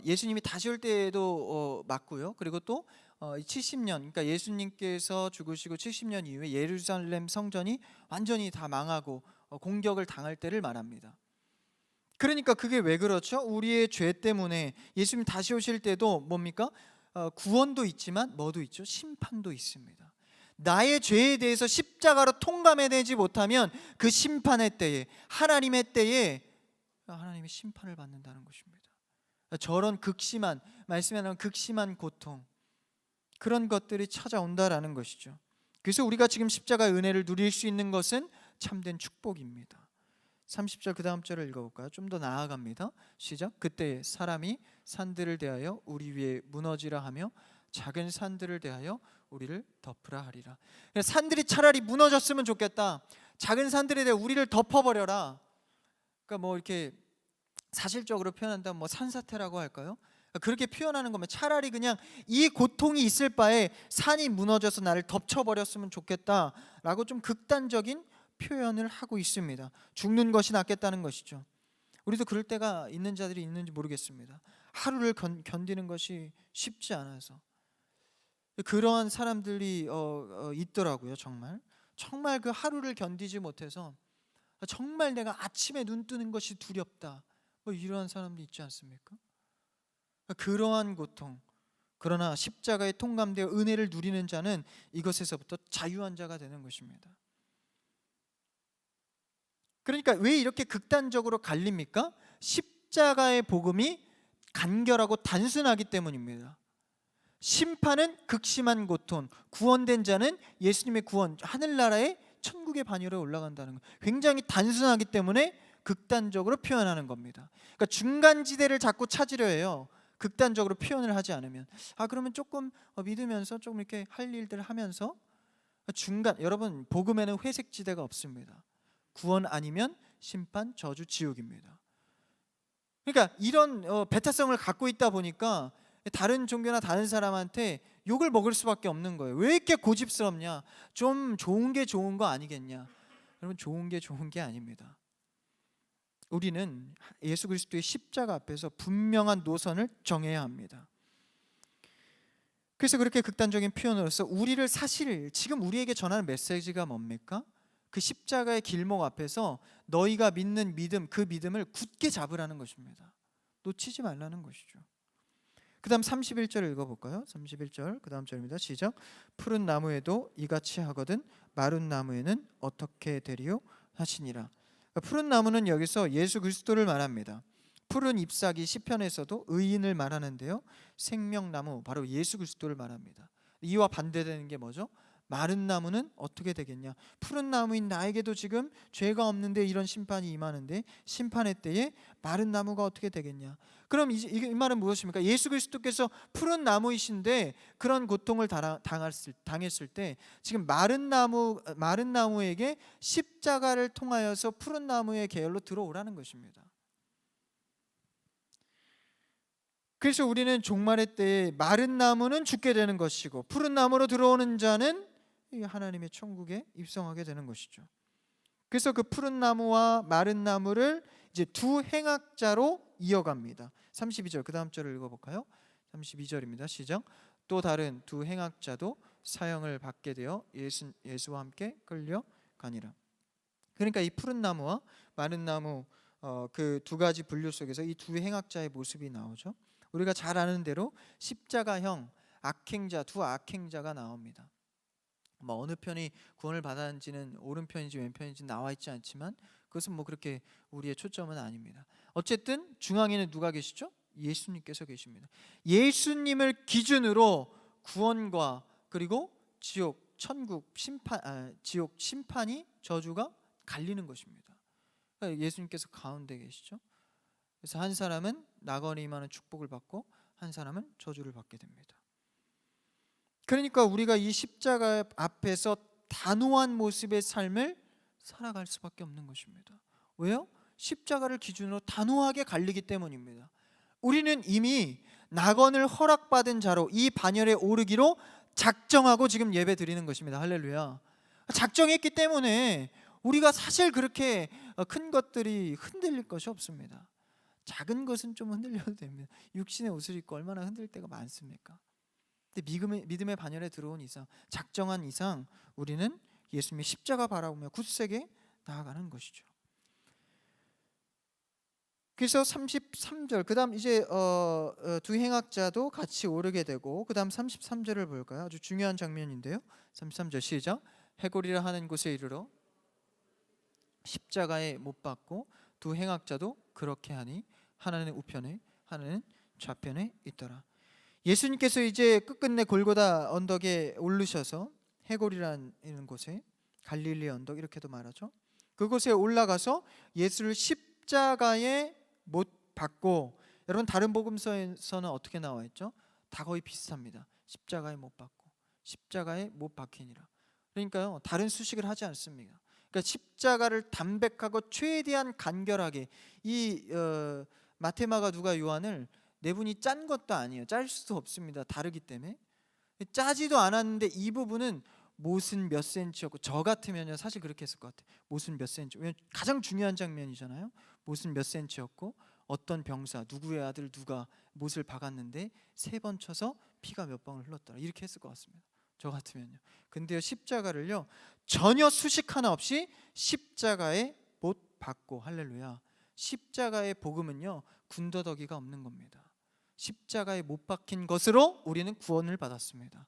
예수님이 다시 올 때에도 맞고요. 그리고 또 70년, 그러니까 예수님께서 죽으시고 70년 이후에 예루살렘 성전이 완전히 다 망하고 공격을 당할 때를 말합니다. 그러니까 그게 왜 그렇죠? 우리의 죄 때문에 예수님 다시 오실 때도 뭡니까? 구원도 있지만 뭐도 있죠? 심판도 있습니다. 나의 죄에 대해서 십자가로 통감해내지 못하면 그 심판의 때에, 하나님의 때에 하나님의 심판을 받는다는 것입니다. 저런 극심한, 말씀에 나오는 극심한 고통, 그런 것들이 찾아온다라는 것이죠. 그래서 우리가 지금 십자가의 은혜를 누릴 수 있는 것은 참된 축복입니다. 30절 그 다음 절을 읽어볼까요? 좀 더 나아갑니다. 시작. 그때 사람이 산들을 대하여 우리 위에 무너지라 하며 작은 산들을 대하여 우리를 덮으라 하리라. 산들이 차라리 무너졌으면 좋겠다. 작은 산들에 대해 우리를 덮어버려라. 그러니까 뭐 이렇게 사실적으로 표현한다면 뭐 산사태라고 할까요? 그렇게 표현하는 거면 차라리 그냥 이 고통이 있을 바에 산이 무너져서 나를 덮쳐버렸으면 좋겠다라고 좀 극단적인 표현을 하고 있습니다. 죽는 것이 낫겠다는 것이죠. 우리도 그럴 때가 있는 자들이 있는지 모르겠습니다. 하루를 견디는 것이 쉽지 않아서 그러한 사람들이 있더라고요. 정말 그 하루를 견디지 못해서 정말 내가 아침에 눈 뜨는 것이 두렵다, 뭐 이러한 사람도 있지 않습니까? 그러한 고통, 그러나 십자가에 통감되어 은혜를 누리는 자는 이것에서부터 자유한 자가 되는 것입니다. 그러니까 왜 이렇게 극단적으로 갈립니까? 십자가의 복음이 간결하고 단순하기 때문입니다. 심판은 극심한 고통, 구원된 자는 예수님의 구원, 하늘나라의 천국의 반열에 올라간다는 것, 굉장히 단순하기 때문에 극단적으로 표현하는 겁니다. 그러니까 중간지대를 자꾸 찾으려 해요. 극단적으로 표현을 하지 않으면 그러면 조금 믿으면서 조금 이렇게 할 일들 하면서 중간, 여러분 복음에는 회색지대가 없습니다. 구원 아니면 심판, 저주, 지옥입니다. 그러니까 이런 배타성을 갖고 있다 보니까 다른 종교나 다른 사람한테 욕을 먹을 수밖에 없는 거예요. 왜 이렇게 고집스럽냐? 좀 좋은 게 좋은 거 아니겠냐? 여러분 좋은 게 좋은 게 아닙니다. 우리는 예수 그리스도의 십자가 앞에서 분명한 노선을 정해야 합니다. 그래서 그렇게 극단적인 표현으로서 우리를 사실 지금 우리에게 전하는 메시지가 뭡니까? 그 십자가의 길목 앞에서 너희가 믿는 믿음, 그 믿음을 굳게 잡으라는 것입니다. 놓치지 말라는 것이죠. 그 다음 31절 읽어볼까요? 31절 그 다음 절입니다. 시작. 푸른 나무에도 이같이 하거든 마른 나무에는 어떻게 되리요 하시니라. 푸른 나무는 여기서 예수 그리스도를 말합니다. 푸른 잎사귀 시편에서도 의인을 말하는데요, 생명나무 바로 예수 그리스도를 말합니다. 이와 반대되는 게 뭐죠? 마른 나무는 어떻게 되겠냐? 푸른 나무인 나에게도 지금 죄가 없는데 이런 심판이 임하는데 심판의 때에 마른 나무가 어떻게 되겠냐? 그럼 이 말은 무엇입니까? 예수 그리스도께서 푸른 나무이신데 그런 고통을 당했을 때 지금 마른 나무에게 십자가를 통하여서 푸른 나무의 계열로 들어오라는 것입니다. 그래서 우리는 종말의 때에 마른 나무는 죽게 되는 것이고 푸른 나무로 들어오는 자는 하나님의 천국에 입성하게 되는 것이죠. 그래서 그 푸른 나무와 마른 나무를 이제 두 행악자로 이어갑니다. 32절 그 다음 절을 읽어볼까요? 32절입니다. 시작. 또 다른 두 행악자도 사형을 받게 되어 예수와 함께 끌려가니라. 그러니까 이 푸른 나무와 마른 나무 그 두 가지 분류 속에서 이 두 행악자의 모습이 나오죠. 우리가 잘 아는 대로 십자가형 악행자, 두 악행자가 나옵니다. 뭐 어느 편이 구원을 받았는지는 오른편인지 왼편인지 나와 있지 않지만 그것은 뭐 그렇게 우리의 초점은 아닙니다. 어쨌든 중앙에는 누가 계시죠? 예수님께서 계십니다. 예수님을 기준으로 구원과 그리고 지옥, 천국, 지옥, 심판이, 저주가 갈리는 것입니다. 그러니까 예수님께서 가운데 계시죠. 그래서 한 사람은 나거니 임하는 축복을 받고 한 사람은 저주를 받게 됩니다. 그러니까 우리가 이 십자가 앞에서 단호한 모습의 삶을 살아갈 수밖에 없는 것입니다. 왜요? 십자가를 기준으로 단호하게 갈리기 때문입니다. 우리는 이미 낙원을 허락받은 자로 이 반열에 오르기로 작정하고 지금 예배 드리는 것입니다. 할렐루야. 작정했기 때문에 우리가 사실 그렇게 큰 것들이 흔들릴 것이 없습니다. 작은 것은 좀 흔들려도 됩니다. 육신의 옷을 입고 얼마나 흔들 때가 많습니까? 근데 믿음의 반열에 들어온 이상, 작정한 이상 우리는 예수님의 십자가 바라보며 굳세게 나아가는 것이죠. 그래서 33절 그 다음 이제 두 행악자도 같이 오르게 되고 그 다음 33절을 볼까요? 아주 중요한 장면인데요. 33절 시작. 해골이라 하는 곳에 이르러 십자가에 못 박고 두 행악자도 그렇게 하니 하나는 우편에 하나는 좌편에 있더라. 예수님께서 이제 끝끝내 골고다 언덕에 오르셔서 해골이라는 곳에, 갈릴리 언덕 이렇게도 말하죠. 그곳에 올라가서 예수를 십자가에 못 박고, 여러분 다른 복음서에서는 어떻게 나와 있죠? 다 거의 비슷합니다. 십자가에 못 박고 십자가에 못 박히니라. 그러니까요, 다른 수식을 하지 않습니다. 그러니까 십자가를 담백하고 최대한 간결하게, 이 마테마가 누가 요한을 네 분이 짠 것도 아니에요. 짤 수도 없습니다. 다르기 때문에. 짜지도 않았는데 이 부분은 못은 몇 센치였고, 저 같으면요 사실 그렇게 했을 것 같아요. 못은 몇 센치, 왜냐면 가장 중요한 장면이잖아요. 못은 몇 센치였고, 어떤 병사 누구의 아들 누가 못을 박았는데 3번 쳐서 피가 몇 방울 흘렀더라, 이렇게 했을 것 같습니다. 저 같으면요. 근데요, 십자가를요 전혀 수식 하나 없이 십자가에 못 박고, 할렐루야, 십자가의 복음은요 군더더기가 없는 겁니다. 십자가에 못 박힌 것으로 우리는 구원을 받았습니다.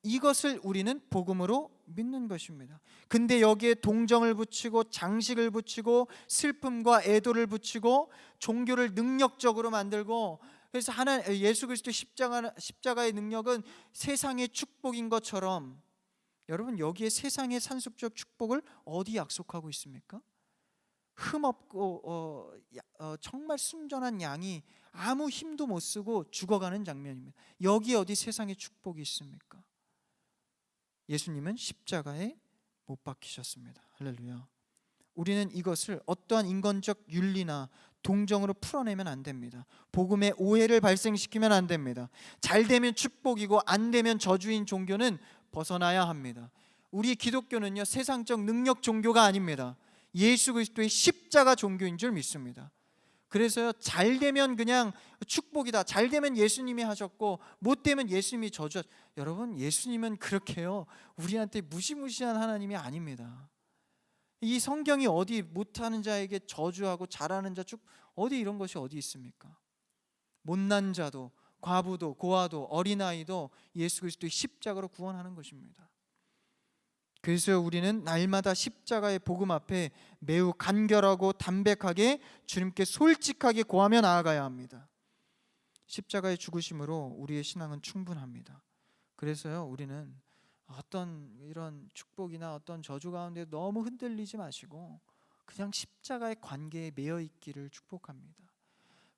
이것을 우리는 복음으로 믿는 것입니다. 근데 여기에 동정을 붙이고 장식을 붙이고 슬픔과 애도를 붙이고 종교를 능력적으로 만들고, 그래서 예수 그리스도의 십자가의 능력은 세상의 축복인 것처럼, 여러분 여기에 세상의 산술적 축복을 어디 약속하고 있습니까? 흠없고 정말 순전한 양이 아무 힘도 못 쓰고 죽어가는 장면입니다. 여기 어디 세상의 축복이 있습니까? 예수님은 십자가에 못 박히셨습니다. 할렐루야. 우리는 이것을 어떠한 인간적 윤리나 동정으로 풀어내면 안 됩니다. 복음의 오해를 발생시키면 안 됩니다. 잘 되면 축복이고 안 되면 저주인 종교는 벗어나야 합니다. 우리 기독교는요 세상적 능력 종교가 아닙니다. 예수 그리스도의 십자가 종교인 줄 믿습니다. 그래서요 잘 되면 그냥 축복이다, 잘 되면 예수님이 하셨고 못 되면 예수님이 저주하셨. 여러분, 예수님은 그렇게요 우리한테 무시무시한 하나님이 아닙니다. 이 성경이 어디 못하는 자에게 저주하고 잘하는 자 어디 이런 것이 어디 있습니까? 못난 자도 과부도 고아도 어린아이도 예수 그리스도의 십자가로 구원하는 것입니다. 그래서 우리는 날마다 십자가의 복음 앞에 매우 간결하고 담백하게 주님께 솔직하게 고하며 나아가야 합니다. 십자가의 죽으심으로 우리의 신앙은 충분합니다. 그래서요 우리는 어떤 이런 축복이나 어떤 저주 가운데 너무 흔들리지 마시고 그냥 십자가의 관계에 매여 있기를 축복합니다.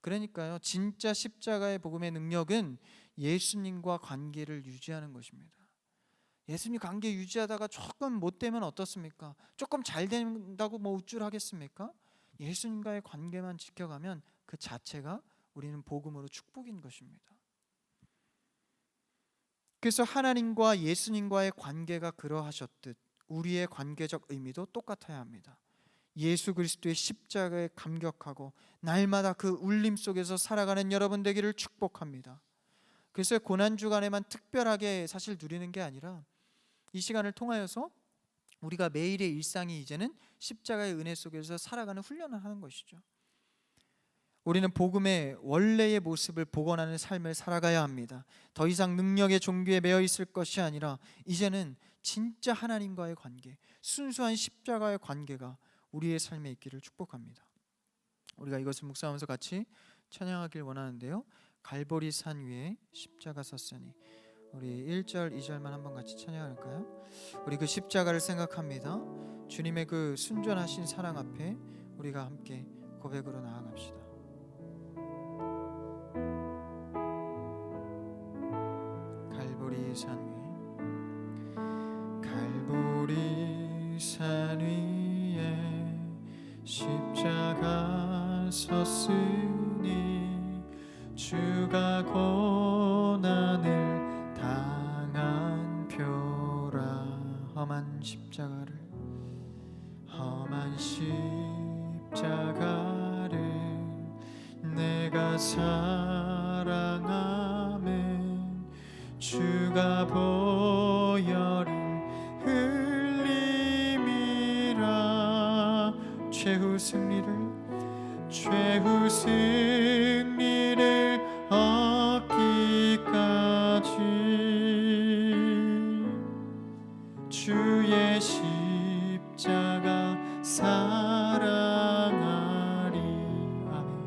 그러니까요 진짜 십자가의 복음의 능력은 예수님과 관계를 유지하는 것입니다. 예수님 관계 유지하다가 조금 못 되면 어떻습니까? 조금 잘 된다고 뭐 우쭐하겠습니까? 예수님과의 관계만 지켜가면 그 자체가 우리는 복음으로 축복인 것입니다. 그래서 하나님과 예수님과의 관계가 그러하셨듯 우리의 관계적 의미도 똑같아야 합니다. 예수 그리스도의 십자가에 감격하고 날마다 그 울림 속에서 살아가는 여러분 되기를 축복합니다. 그래서 고난주간에만 특별하게 사실 누리는 게 아니라 이 시간을 통하여서 우리가 매일의 일상이 이제는 십자가의 은혜 속에서 살아가는 훈련을 하는 것이죠. 우리는 복음의 원래의 모습을 복원하는 삶을 살아가야 합니다. 더 이상 능력의 종교에 매여 있을 것이 아니라 이제는 진짜 하나님과의 관계, 순수한 십자가의 관계가 우리의 삶에 있기를 축복합니다. 우리가 이것을 묵상하면서 같이 찬양하길 원하는데요, 갈보리 산 위에 십자가 섰으니, 우리 1절 2절만 한번 같이 찬양할까요? 우리 그 십자가를 생각합니다. 주님의 그 순전하신 사랑 앞에 우리가 함께 고백으로 나아갑시다. 갈보리 산 위에, 갈보리 산 위에 십자가 섰으니 주가 고난을 당한 표라. 험한 십자가를, 험한 십자가를 내가 사랑하면 주가 보혈을 흘림이라. 최후 승리를 얻기까지 주의 십자가 사랑하리. 아멘.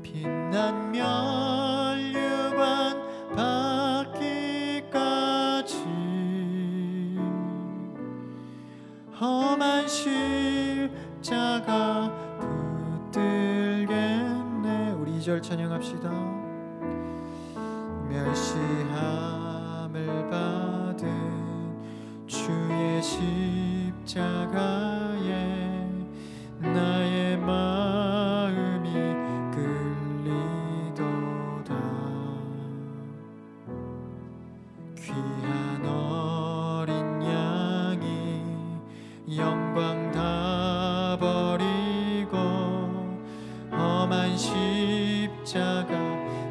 빛난 면류관 받기까지 험한 십자가 붙들겠네. 우리 2절 찬양합시다. 멸시하 받은 주의 십자가에 나의 마음이 끌리도다. 귀한 어린 양이 영광 다 버리고 험한 십자가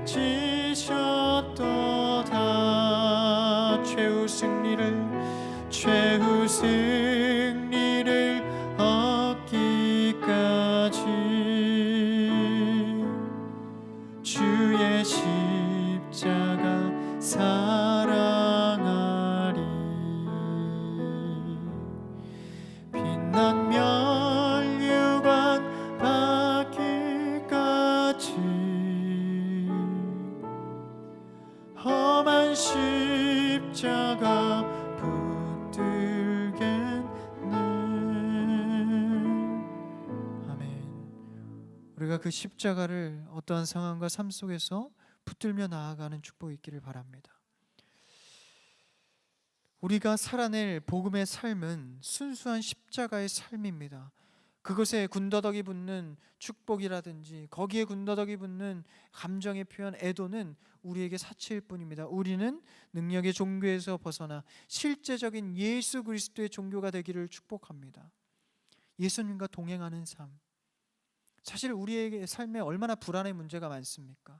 지셨도다. 최후 승리를 얻기까지 주의 십자가 사랑하리. 빛난 면류관 받기까지 험한 십자가 붙들겠네. 아멘. 우리가 그 십자가를 어떠한 상황과 삶 속에서 붙들며 나아가는 축복이 있기를 바랍니다. 우리가 살아낼 복음의 삶은 순수한 십자가의 삶입니다. 그것에 군더더기 붙는 축복이라든지 거기에 군더더기 붙는 감정의 표현, 애도는 우리에게 사치일 뿐입니다. 우리는 능력의 종교에서 벗어나 실제적인 예수 그리스도의 종교가 되기를 축복합니다. 예수님과 동행하는 삶, 사실 우리에게 삶에 얼마나 불안의 문제가 많습니까?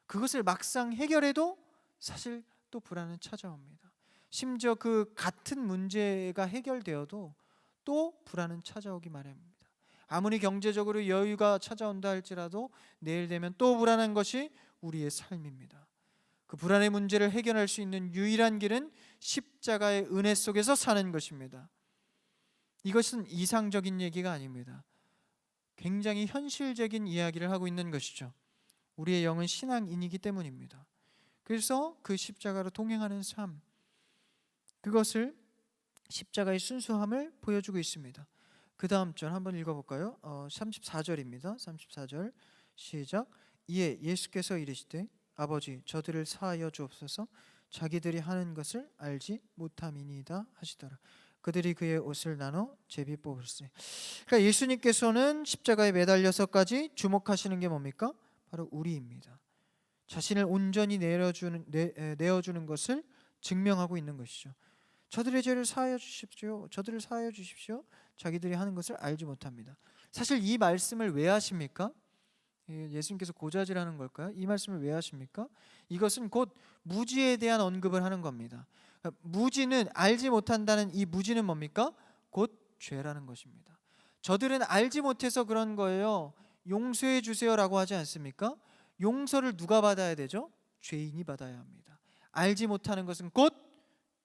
그것을 막상 해결해도 사실 또 불안은 찾아옵니다. 심지어 그 같은 문제가 해결되어도 또 불안은 찾아오기 마련입니다. 아무리 경제적으로 여유가 찾아온다 할지라도 내일 되면 또 불안한 것이 우리의 삶입니다. 그 불안의 문제를 해결할 수 있는 유일한 길은 십자가의 은혜 속에서 사는 것입니다. 이것은 이상적인 얘기가 아닙니다. 굉장히 현실적인 이야기를 하고 있는 것이죠. 우리의 영은 신앙인이기 때문입니다. 그래서 그 십자가로 동행하는 삶, 그것을 십자가의 순수함을 보여주고 있습니다. 그 다음 절 한번 읽어볼까요? 34절입니다. 34절 시작. 이에 예수께서 이르시되 아버지 저들을 사하여 주옵소서 자기들이 하는 것을 알지 못함이니이다 하시더라. 그들이 그의 옷을 나눠 제비 뽑으시니. 그러니까 예수님께서는 십자가에 매달려서까지 주목하시는 게 뭡니까? 바로 우리입니다. 자신을 온전히 내어주는 것을 증명하고 있는 것이죠. 저들의 죄를 사하여 주십시오. 저들을 사하여 주십시오. 자기들이 하는 것을 알지 못합니다. 사실 이 말씀을 왜 하십니까? 예수님께서 고자질하는 걸까요? 이 말씀을 왜 하십니까? 이것은 곧 무지에 대한 언급을 하는 겁니다. 무지는, 알지 못한다는 이 무지는 뭡니까? 곧 죄라는 것입니다. 저들은 알지 못해서 그런 거예요. 용서해 주세요라고 하지 않습니까? 용서를 누가 받아야 되죠? 죄인이 받아야 합니다. 알지 못하는 것은 곧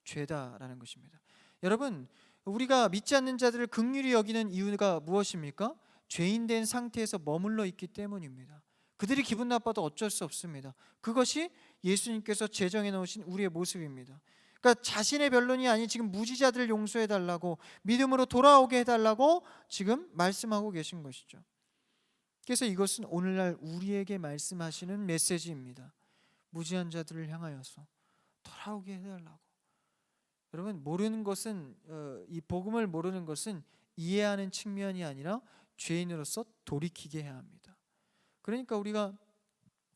죄다라는 것입니다. 여러분, 우리가 믿지 않는 자들을 긍휼히 여기는 이유가 무엇입니까? 죄인 된 상태에서 머물러 있기 때문입니다. 그들이 기분 나빠도 어쩔 수 없습니다. 그것이 예수님께서 제정해 놓으신 우리의 모습입니다. 그러니까 자신의 변론이 아닌 지금 무지자들을 용서해 달라고, 믿음으로 돌아오게 해달라고 지금 말씀하고 계신 것이죠. 그래서 이것은 오늘날 우리에게 말씀하시는 메시지입니다. 무지한 자들을 향하여서 돌아오게 해달라고. 여러분, 모르는 것은 이 복음을 모르는 것은 이해하는 측면이 아니라 죄인으로서 돌이키게 해야 합니다. 그러니까 우리가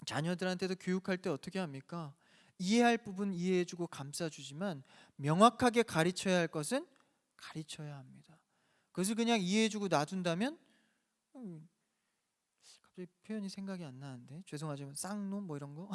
자녀들한테도 교육할 때 어떻게 합니까? 이해할 부분 이해해주고 감싸주지만 명확하게 가르쳐야 할 것은 가르쳐야 합니다. 그것을 그냥 이해해주고 놔둔다면 갑자기 표현이 생각이 안 나는데 죄송하지만 쌍놈 뭐 이런 거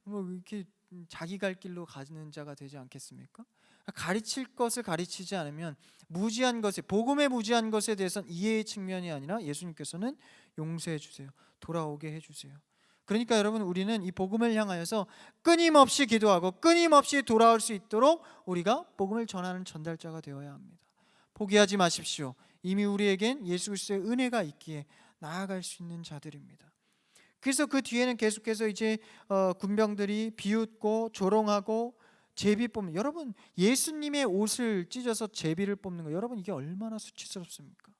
뭐 이렇게 자기 갈 길로 가는 자가 되지 않겠습니까? 가르칠 것을 가르치지 않으면 무지한 것에, 복음의 무지한 것에 대해서는 이해의 측면이 아니라 예수님께서는 용서해 주세요. 돌아오게 해 주세요. 그러니까 여러분, 우리는 이 복음을 향하여서 끊임없이 기도하고 끊임없이 돌아올 수 있도록 우리가 복음을 전하는 전달자가 되어야 합니다. 포기하지 마십시오. 이미 우리에겐 예수 그리스도의 은혜가 있기에 나아갈 수 있는 자들입니다. 그래서 그 뒤에는 계속해서 이제 군병들이 비웃고 조롱하고 제비 뽑는, 여러분 예수님의 옷을 찢어서 제비를 뽑는 거, 여러분 이게 얼마나 수치스럽습니까?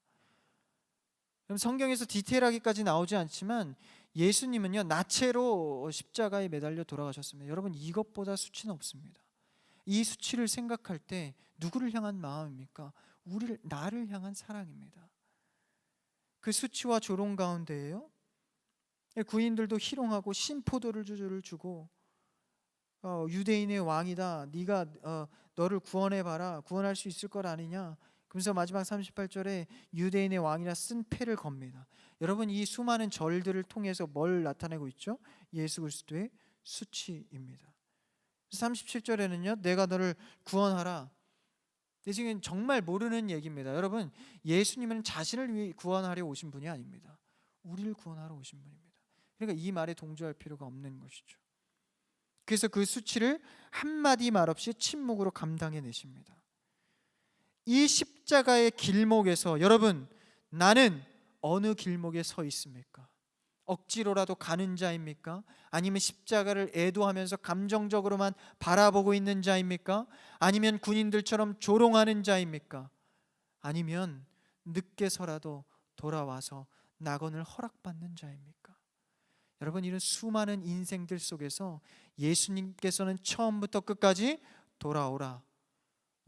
성경에서 디테일하게까지 나오지 않지만 예수님은요 나체로 십자가에 매달려 돌아가셨습니다. 여러분 이것보다 수치는 없습니다. 이 수치를 생각할 때 누구를 향한 마음입니까? 나를 향한 사랑입니다. 그 수치와 조롱 가운데에요, 구인들도 희롱하고 신포도주를 주고 유대인의 왕이다, 네가 너를 구원해봐라, 구원할 수 있을 걸 아느냐, 그러면서 마지막 38절에 유대인의 왕이라 쓴 패를 겁니다. 여러분, 이 수많은 절들을 통해서 뭘 나타내고 있죠? 예수 그리스도의 수치입니다. 37절에는요, 내가 너를 구원하라. 지금 정말 모르는 얘기입니다. 여러분, 예수님은 자신을 위해 구원하려 오신 분이 아닙니다. 우리를 구원하러 오신 분입니다. 그러니까 이 말에 동조할 필요가 없는 것이죠. 그래서 그 수치를 한마디 말 없이 침묵으로 감당해 내십니다. 이 십자가의 길목에서 여러분, 나는 어느 길목에 서 있습니까? 억지로라도 가는 자입니까? 아니면 십자가를 애도하면서 감정적으로만 바라보고 있는 자입니까? 아니면 군인들처럼 조롱하는 자입니까? 아니면 늦게서라도 돌아와서 낙원을 허락받는 자입니까? 여러분, 이런 수많은 인생들 속에서 예수님께서는 처음부터 끝까지 돌아오라,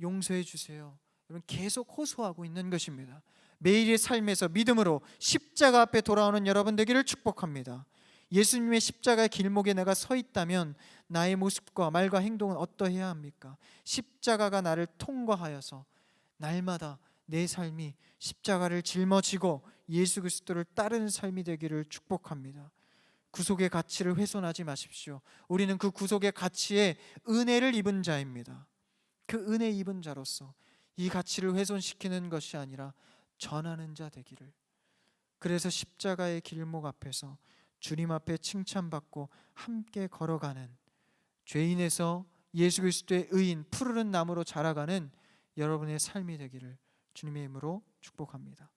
용서해 주세요, 여러분 계속 호소하고 있는 것입니다. 매일의 삶에서 믿음으로 십자가 앞에 돌아오는 여러분 되기를 축복합니다. 예수님의 십자가의 길목에 내가 서 있다면 나의 모습과 말과 행동은 어떠해야 합니까? 십자가가 나를 통과하여서 날마다 내 삶이 십자가를 짊어지고 예수 그리스도를 따르는 삶이 되기를 축복합니다. 구속의 가치를 훼손하지 마십시오. 우리는 그 구속의 가치에 은혜를 입은 자입니다. 그 은혜 입은 자로서 이 가치를 훼손시키는 것이 아니라 전하는 자 되기를. 그래서 십자가의 길목 앞에서 주님 앞에 칭찬받고 함께 걸어가는, 죄인에서 예수 그리스도의 의인, 푸르른 나무로 자라가는 여러분의 삶이 되기를 주님의 이름으로 축복합니다.